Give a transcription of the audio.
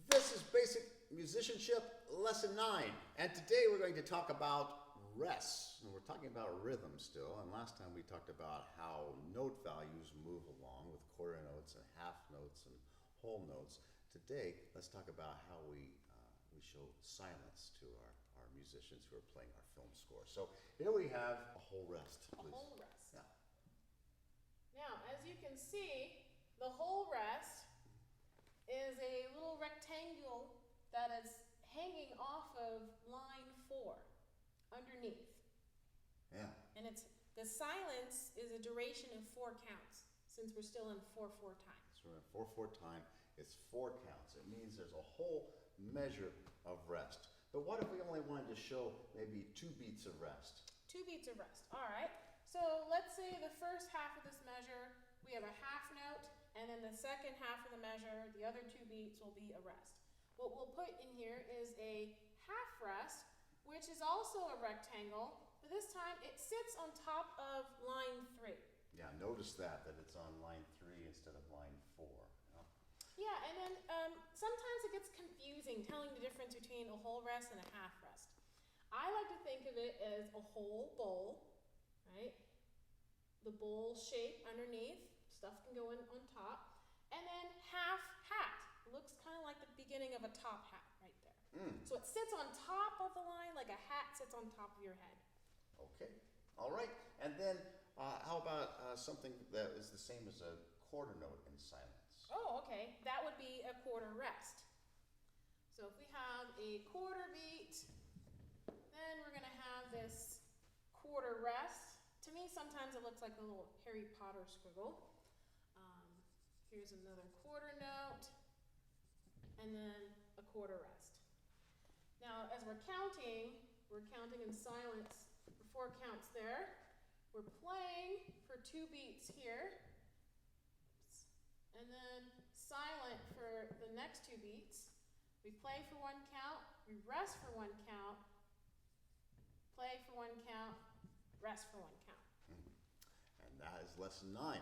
This is Basic Musicianship Lesson 9, and today we're going to talk about rests. And we're talking about rhythm still, and last time we talked about how note values move along with quarter notes and half notes and whole notes. Today, let's talk about how we show silence to our musicians who are playing our film score. So here we have a whole rest, please. A whole rest. Yeah. Now, as you can see, the whole rest is a little rectangle that is hanging off of line 4 underneath. Yeah. And the silence is a duration of 4 counts since we're still in 4/4 time. So we're in 4/4 time. It's 4 counts. It means there's a whole measure of rest. But what if we only wanted to show maybe 2 beats of rest? 2 beats of rest. All right. So let's say the first half of this measure, we have a half note, and then the second half of the measure, the other 2 beats will be a rest. What we'll put in here is a half rest, which is also a rectangle, but this time it sits on top of line 3. Yeah, notice that it's on line 3 instead of line 4. Yeah, and then sometimes it gets confusing telling the difference between a whole rest and a half rest. I like to think of it as a whole bowl, right? The bowl shape underneath, stuff can go in on top, and then half hat. It looks kind of like the beginning of a top hat right there. So it sits on top of the line like a hat sits on top of your head. Okay, all right. And then how about something that is the same as a quarter note in silence? Oh, okay. That would be a quarter rest. So if we have a quarter beat, then we're going to have this quarter rest. To me, sometimes it looks like a little Harry Potter squiggle. Here's another quarter note, and then a quarter rest. Now, as we're counting in silence for 4 counts there. We're playing for 2 beats here, and then silent for the next 2 beats. We play for 1 count, we rest for 1 count, play for 1 count, rest for 1 count. And that is lesson 9.